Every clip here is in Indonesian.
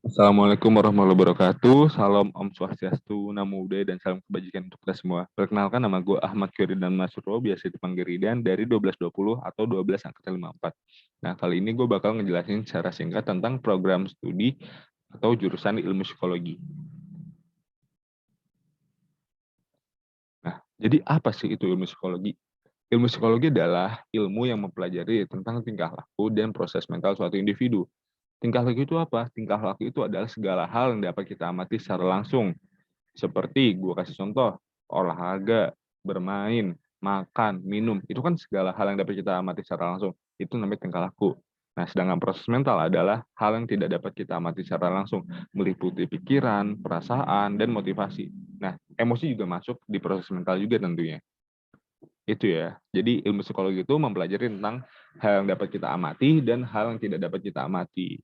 Assalamualaikum warahmatullahi wabarakatuh. Salam Om Swastiastu, Namo Buddhaya, dan salam kebajikan untuk kita semua. Perkenalkan, nama gue Ahmad Kyoridan Masuro, biasa dipanggil Ridan, dari 1220 atau 12 angkatan 54. Nah, kali ini gue bakal ngejelasin secara singkat tentang program studi atau jurusan ilmu psikologi. Nah, jadi apa sih itu ilmu psikologi? Ilmu psikologi adalah ilmu yang mempelajari tentang tingkah laku dan proses mental suatu individu. Tingkah laku itu apa? Tingkah laku itu adalah segala hal yang dapat kita amati secara langsung. Seperti gue kasih contoh, olahraga, bermain, makan, minum. Itu kan segala hal yang dapat kita amati secara langsung. Itu namanya tingkah laku. Nah, sedangkan proses mental adalah hal yang tidak dapat kita amati secara langsung, meliputi pikiran, perasaan, dan motivasi. Nah, emosi juga masuk di proses mental juga tentunya. Itu ya. Jadi ilmu psikologi itu mempelajari tentang hal yang dapat kita amati dan hal yang tidak dapat kita amati.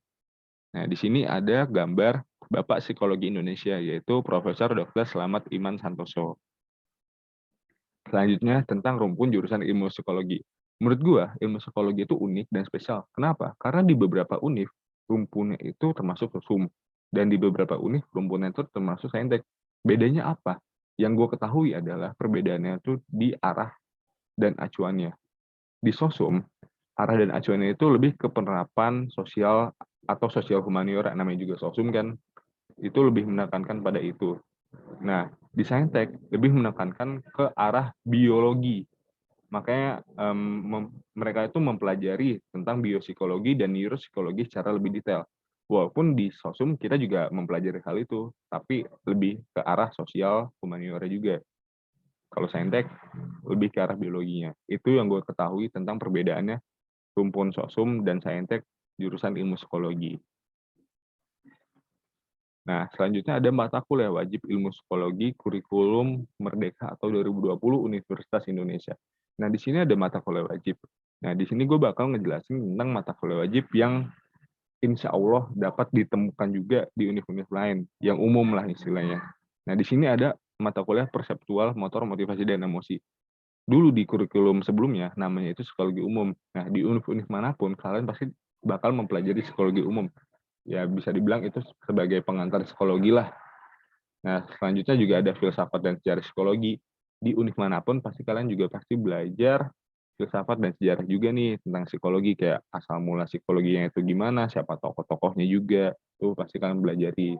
Nah, di sini ada gambar Bapak Psikologi Indonesia, yaitu Profesor Dr. Slamet Iman Santoso. Selanjutnya tentang rumpun jurusan ilmu psikologi. Menurut gua, ilmu psikologi itu unik dan spesial. Kenapa? Karena di beberapa univ, rumpunnya itu termasuk sum. Dan di beberapa univ, rumpunnya itu termasuk saintek. Bedanya apa? Yang gue ketahui adalah perbedaannya itu di arah dan acuannya. Di sosum, arah dan acuannya itu lebih ke penerapan sosial atau sosial humaniora, namanya juga sosum kan, itu lebih menekankan pada itu. Nah, di saintek lebih menekankan ke arah biologi. Makanya mereka itu mempelajari tentang biopsikologi dan neuropsikologi secara lebih detail. Walaupun di sosum kita juga mempelajari hal itu, tapi lebih ke arah sosial humaniora juga. Kalau saintek lebih ke arah biologinya. Itu yang gue ketahui tentang perbedaannya rumpun sosum dan saintek jurusan ilmu psikologi. Nah, selanjutnya ada mata kuliah wajib ilmu psikologi kurikulum Merdeka atau 2020 Universitas Indonesia. Nah, di sini ada mata kuliah wajib. Nah, di sini gue bakal ngejelasin tentang mata kuliah wajib yang insya Allah dapat ditemukan juga di universitas lain, yang umum lah istilahnya. Nah, di sini ada mata kuliah perseptual, motor, motivasi, dan emosi. Dulu di kurikulum sebelumnya, namanya itu psikologi umum. Nah, di universitas manapun, kalian pasti bakal mempelajari psikologi umum. Ya, bisa dibilang itu sebagai pengantar psikologi lah. Nah, selanjutnya juga ada filsafat dan sejarah psikologi. Di univ manapun pasti kalian juga pasti belajar filsafat dan sejarah juga nih tentang psikologi, kayak asal mula psikologinya itu gimana, siapa tokoh-tokohnya juga, tuh pasti kalian belajari.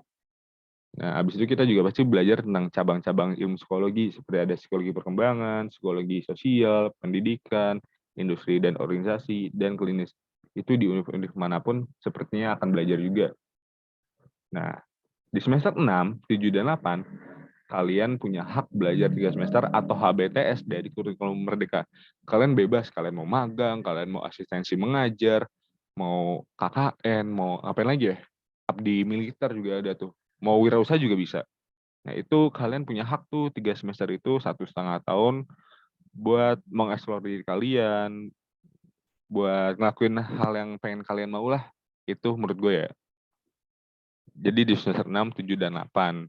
Nah, habis itu kita juga pasti belajar tentang cabang-cabang ilmu psikologi, seperti ada psikologi perkembangan, psikologi sosial, pendidikan, industri dan organisasi, dan klinis. Itu di univ-univ manapun sepertinya akan belajar juga. Nah, di semester 6, 7, dan 8, kalian punya hak belajar 3 semester atau HBTS dari kurikulum Merdeka. Kalian bebas, kalian mau magang, kalian mau asistensi mengajar, mau KKN, mau ngapain lagi ya? Abdi militer juga ada tuh. Mau wirausaha juga bisa. Nah, itu kalian punya hak tuh 3 semester itu 1,5 tahun buat mengeksplor diri kalian, buat ngelakuin hal yang pengen kalian mau lah. Itu menurut gue ya. Jadi di semester 6, 7, dan 8.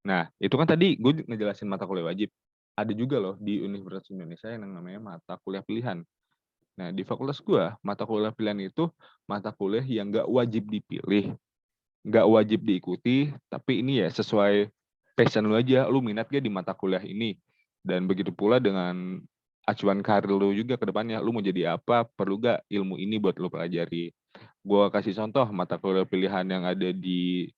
Nah, itu kan tadi gue ngejelasin mata kuliah wajib. Ada juga loh di Universitas Indonesia yang namanya mata kuliah pilihan. Nah, di fakultas gue, mata kuliah pilihan itu mata kuliah yang nggak wajib dipilih, nggak wajib diikuti, tapi ini ya sesuai passion lu aja, lu minat gak di mata kuliah ini. Dan begitu pula dengan acuan karir lu juga ke depannya, lu mau jadi apa, perlu gak ilmu ini buat lu pelajari. Gue kasih contoh mata kuliah pilihan yang ada di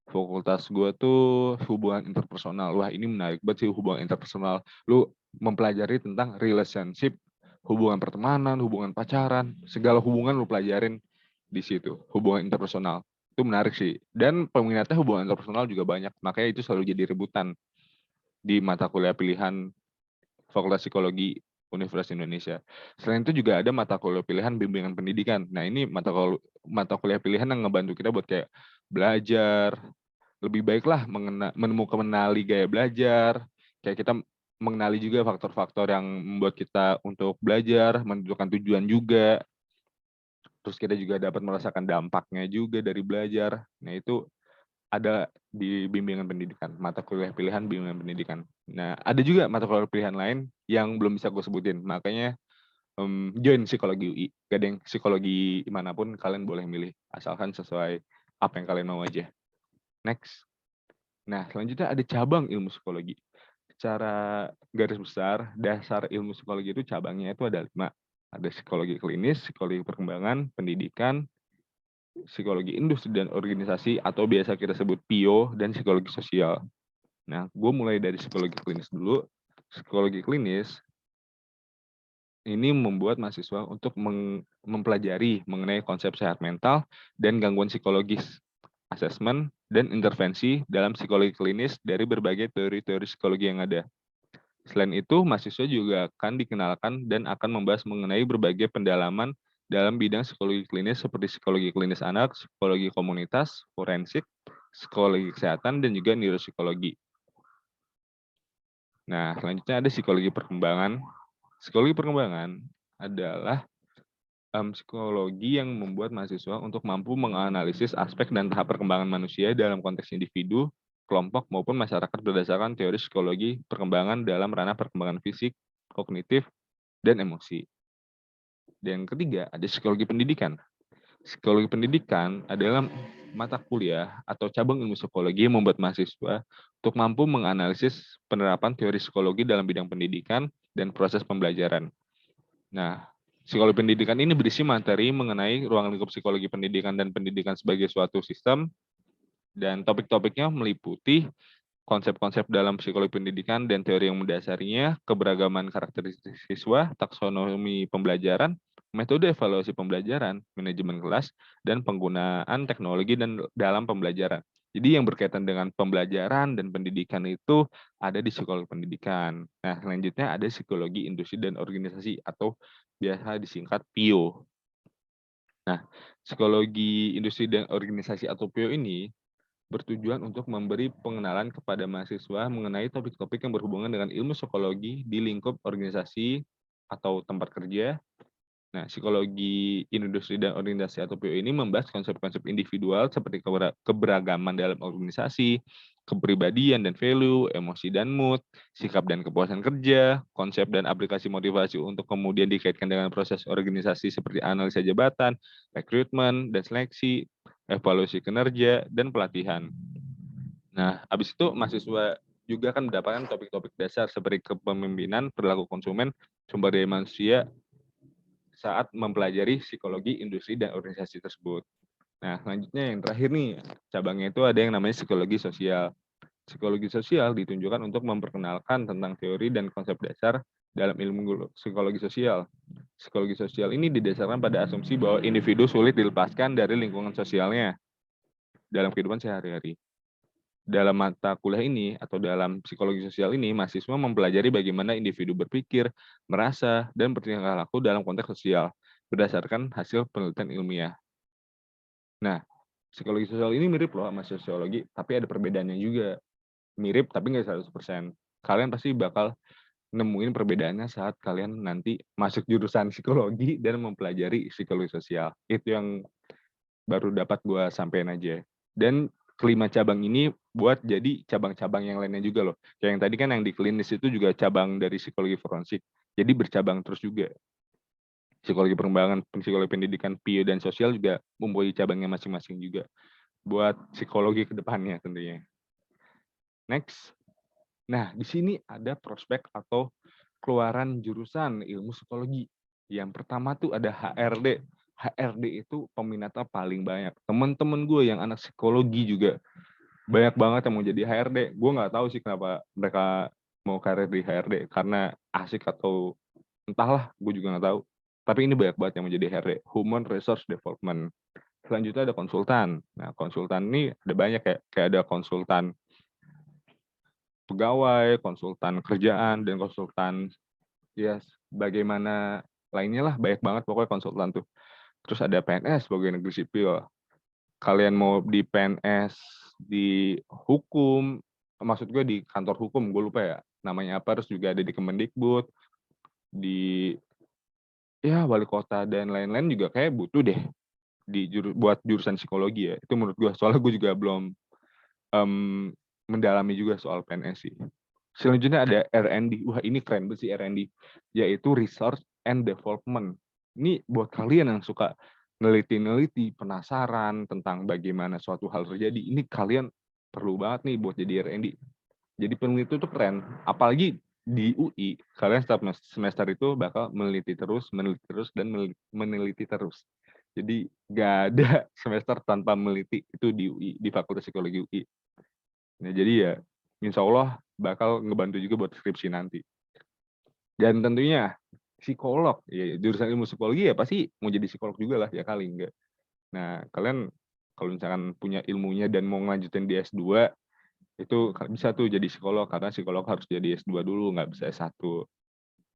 fakultas gue tuh hubungan interpersonal. Wah, ini menarik banget sih hubungan interpersonal. Lu mempelajari tentang relationship, hubungan pertemanan, hubungan pacaran, segala hubungan lu pelajarin di situ, hubungan interpersonal. Itu menarik sih. Dan peminatnya hubungan interpersonal juga banyak. Makanya itu selalu jadi rebutan di mata kuliah pilihan Fakultas Psikologi Universitas Indonesia. Selain itu juga ada mata kuliah pilihan bimbingan pendidikan. Nah, ini mata kuliah pilihan yang ngebantu kita buat kayak belajar, lebih baiklah menemukan mengenali gaya belajar, kayak kita mengenali juga faktor-faktor yang membuat kita untuk belajar, menentukan tujuan juga, terus kita juga dapat merasakan dampaknya juga dari belajar. Nah, itu ada di bimbingan pendidikan, mata kuliah pilihan bimbingan pendidikan. Nah, ada juga mata kuliah pilihan lain yang belum bisa gue sebutin, makanya join psikologi UI. Gak ada yang psikologi manapun kalian boleh milih, asalkan sesuai apa yang kalian mau aja. Next. Nah, selanjutnya ada cabang ilmu psikologi. Secara garis besar, dasar ilmu psikologi itu cabangnya itu ada 5. Ada psikologi klinis, psikologi perkembangan, pendidikan, psikologi industri dan organisasi atau biasa kita sebut PIO, dan psikologi sosial. Nah, gue mulai dari psikologi klinis dulu. Psikologi klinis ini membuat mahasiswa untuk mempelajari mengenai konsep sehat mental dan gangguan psikologis, asesmen, dan intervensi dalam psikologi klinis dari berbagai teori-teori psikologi yang ada. Selain itu, mahasiswa juga akan dikenalkan dan akan membahas mengenai berbagai pendalaman dalam bidang psikologi klinis seperti psikologi klinis anak, psikologi komunitas, forensik, psikologi kesehatan, dan juga neuropsikologi. Nah, selanjutnya ada psikologi perkembangan. Psikologi perkembangan adalah psikologi yang membuat mahasiswa untuk mampu menganalisis aspek dan tahap perkembangan manusia dalam konteks individu, kelompok, maupun masyarakat berdasarkan teori psikologi perkembangan dalam ranah perkembangan fisik, kognitif, dan emosi. Dan yang ketiga, ada psikologi pendidikan. Psikologi pendidikan adalah mata kuliah atau cabang ilmu psikologi yang membuat mahasiswa untuk mampu menganalisis penerapan teori psikologi dalam bidang pendidikan dan proses pembelajaran. Nah, psikologi pendidikan ini berisi materi mengenai ruang lingkup psikologi pendidikan dan pendidikan sebagai suatu sistem, dan topik-topiknya meliputi konsep-konsep dalam psikologi pendidikan dan teori yang mendasarinya, keberagaman karakteristik siswa, taksonomi pembelajaran, metode evaluasi pembelajaran, manajemen kelas, dan penggunaan teknologi dan dalam pembelajaran. Jadi yang berkaitan dengan pembelajaran dan pendidikan itu ada di psikologi pendidikan. Nah, selanjutnya ada psikologi industri dan organisasi atau biasa disingkat PIO. Nah, psikologi industri dan organisasi atau PIO ini bertujuan untuk memberi pengenalan kepada mahasiswa mengenai topik-topik yang berhubungan dengan ilmu psikologi di lingkup organisasi atau tempat kerja. Nah, psikologi industri dan organisasi atau PIO ini membahas konsep-konsep individual seperti keberagaman dalam organisasi, kepribadian dan value, emosi dan mood, sikap dan kepuasan kerja, konsep dan aplikasi motivasi untuk kemudian dikaitkan dengan proses organisasi seperti analisa jabatan, rekrutmen dan seleksi, evaluasi kinerja, dan pelatihan. Nah, habis itu mahasiswa juga akan mendapatkan topik-topik dasar seperti kepemimpinan, perilaku konsumen, sumber daya manusia, saat mempelajari psikologi industri dan organisasi tersebut. Nah, selanjutnya yang terakhir nih, cabangnya itu ada yang namanya psikologi sosial. Psikologi sosial ditunjukkan untuk memperkenalkan tentang teori dan konsep dasar dalam ilmu psikologi sosial. Psikologi sosial ini didasarkan pada asumsi bahwa individu sulit dilepaskan dari lingkungan sosialnya dalam kehidupan sehari-hari. Dalam mata kuliah ini atau dalam psikologi sosial ini, mahasiswa mempelajari bagaimana individu berpikir, merasa, dan bertingkah laku dalam konteks sosial berdasarkan hasil penelitian ilmiah. Nah, psikologi sosial ini mirip loh sama sosiologi, tapi ada perbedaannya juga. Mirip tapi nggak 100%. Kalian pasti bakal nemuin perbedaannya saat kalian nanti masuk jurusan psikologi dan mempelajari psikologi sosial. Itu yang baru dapat gue sampein aja. Dan kelima cabang ini buat jadi cabang-cabang yang lainnya juga loh. Kayak yang tadi kan yang di klinis itu juga cabang dari psikologi forensik. Jadi bercabang terus juga. Psikologi perkembangan, psikologi pendidikan, PIO, dan sosial juga mempunyai cabangnya masing-masing juga. Buat psikologi ke depannya tentunya. Next. Nah, di sini ada prospek atau keluaran jurusan ilmu psikologi. Yang pertama tuh ada HRD. HRD itu peminatnya paling banyak. Teman-teman gue yang anak psikologi juga banyak banget yang mau jadi HRD. Gue nggak tahu sih kenapa mereka mau karir di HRD, karena asik atau entahlah, gue juga nggak tahu. Tapi ini banyak banget yang mau jadi HRD, Human Resource Development. Selanjutnya ada konsultan. Nah, konsultan ini ada banyak kayak ada konsultan pegawai, konsultan kerjaan, dan konsultan ya bagaimana lainnya lah, banyak banget pokoknya konsultan tuh. Terus ada PNS, pegawai negeri sipil. Kalian mau di PNS, di hukum, maksud gue di kantor hukum, gue lupa ya namanya apa, terus juga ada di Kemendikbud, di ya wali kota dan lain-lain juga kayak butuh deh buat jurusan psikologi ya. Itu menurut gue, soalnya gue juga belum mendalami juga soal PNS sih. Selanjutnya ada R&D. Wah, ini keren banget sih R&D, yaitu Research and Development. Ini buat kalian yang suka neliti-neliti, penasaran tentang bagaimana suatu hal terjadi, ini kalian perlu banget nih buat jadi R&D. Jadi peneliti itu keren, apalagi di UI, kalian setiap semester itu bakal meneliti terus, dan meneliti terus. Jadi nggak ada semester tanpa meneliti itu di UI, di Fakultas Psikologi UI. Nah, jadi ya insya Allah bakal ngebantu juga buat skripsi nanti. Dan tentunya psikolog, ya jurusan ilmu psikologi ya pasti mau jadi psikolog juga lah ya kali enggak. Nah, kalian kalau misalkan punya ilmunya dan mau ngelanjutin di S2, itu bisa tuh jadi psikolog, karena psikolog harus jadi S2 dulu, nggak bisa S1.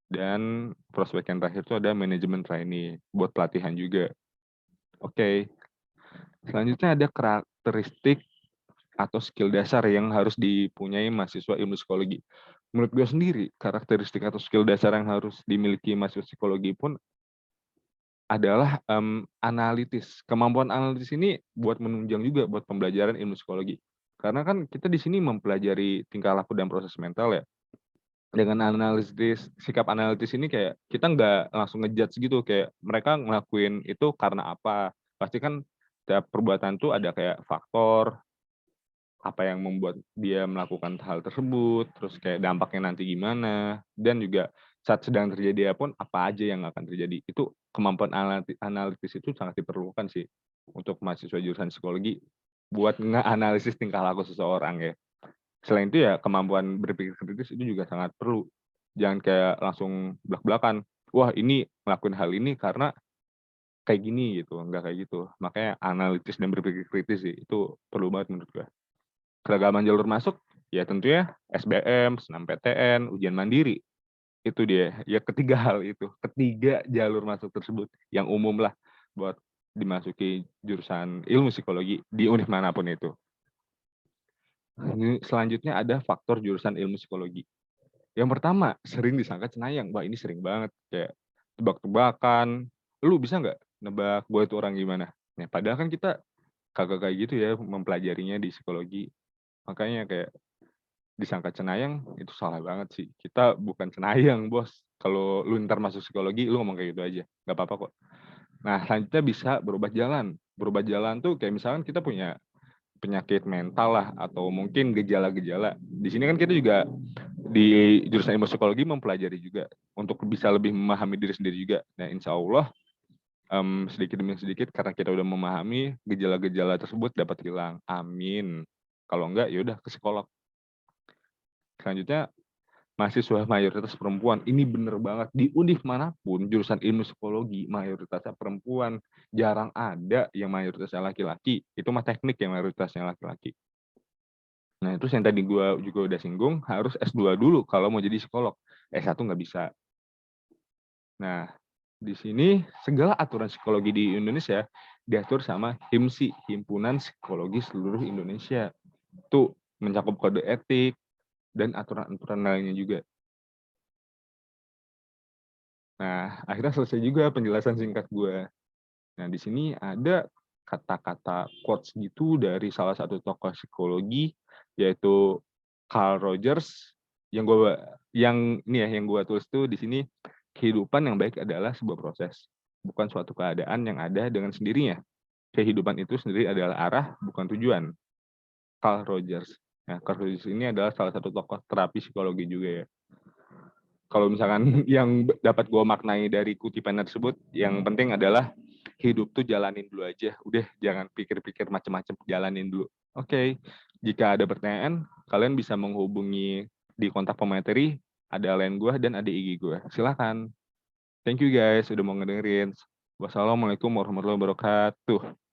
Dan prospek yang terakhir itu ada manajemen trainee, buat pelatihan juga. Oke, selanjutnya ada karakteristik atau skill dasar yang harus dipunyai mahasiswa ilmu psikologi. Menurut gue sendiri, karakteristik atau skill dasar yang harus dimiliki mahasiswa psikologi pun adalah analitis. Kemampuan analitis ini buat menunjang juga buat pembelajaran ilmu psikologi. Karena kan kita di sini mempelajari tingkah laku dan proses mental ya. Dengan sikap analitis ini kayak kita nggak langsung ngejudge gitu, kayak mereka ngelakuin itu karena apa. Pasti kan tiap perbuatan tuh ada kayak faktor, apa yang membuat dia melakukan hal tersebut, terus kayak dampaknya nanti gimana, dan juga saat sedang terjadi pun apa aja yang akan terjadi. Itu kemampuan analitis itu sangat diperlukan sih untuk mahasiswa jurusan psikologi buat nge-analisis tingkah laku seseorang ya. Selain itu ya kemampuan berpikir kritis itu juga sangat perlu. Jangan kayak langsung blak-blakan, wah ini ngelakuin hal ini karena kayak gini gitu, enggak kayak gitu. Makanya analitis dan berpikir kritis sih, itu perlu banget menurut gue. Keragaman jalur masuk, ya tentunya SBM, SNMPTN, ujian mandiri. Itu dia, ya ketiga hal itu. Ketiga jalur masuk tersebut yang umum lah buat dimasuki jurusan ilmu psikologi di univ manapun itu. Selanjutnya ada faktor jurusan ilmu psikologi. Yang pertama, sering disangka cenayang. Wah, ini sering banget. Kayak tebak-tebakan. Lu bisa nggak nebak gue itu orang gimana? Nah, padahal kan kita kagak kayak gitu ya mempelajarinya di psikologi. Makanya kayak disangka cenayang itu salah banget sih. Kita bukan cenayang, Bos. Kalau lu ntar masuk psikologi, lu ngomong kayak gitu aja. Nggak apa-apa kok. Nah, selanjutnya bisa berubah jalan. Berubah jalan tuh kayak misalkan kita punya penyakit mental lah, atau mungkin gejala-gejala. Di sini kan kita juga di jurusan ilmu psikologi mempelajari juga untuk bisa lebih memahami diri sendiri juga. Nah, insya Allah sedikit demi sedikit karena kita udah memahami gejala-gejala tersebut dapat hilang. Amin. Kalau enggak, yaudah ke psikolog. Selanjutnya, mahasiswa mayoritas perempuan. Ini bener banget. Di univ manapun, jurusan ilmu psikologi, mayoritasnya perempuan. Jarang ada yang mayoritasnya laki-laki. Itu mah teknik yang mayoritasnya laki-laki. Nah, itu yang tadi gue juga udah singgung, harus S2 dulu kalau mau jadi psikolog. S1 nggak bisa. Nah, di sini segala aturan psikologi di Indonesia diatur sama HIMSI, Himpunan Psikologi Seluruh Indonesia. Itu mencakup kode etik dan aturan-aturan lainnya juga. Nah, akhirnya selesai juga penjelasan singkat gue. Nah, di sini ada kata-kata quotes gitu dari salah satu tokoh psikologi, yaitu Carl Rogers, yang gue tulis tuh di sini, kehidupan yang baik adalah sebuah proses, bukan suatu keadaan yang ada dengan sendirinya. Kehidupan itu sendiri adalah arah, bukan tujuan. Carl Rogers. Nah, Carl Rogers ini adalah salah satu tokoh terapi psikologi juga ya. Kalau misalkan yang dapat gue maknai dari kutipan tersebut, yang penting adalah hidup tuh jalanin dulu aja. Udah, jangan pikir-pikir macam-macam, jalanin dulu. Oke, jika ada pertanyaan, kalian bisa menghubungi di kontak pemateri, ada line gue dan ada IG gue. Silakan. Thank you guys, udah mau ngedengerin. Wassalamualaikum warahmatullahi wabarakatuh.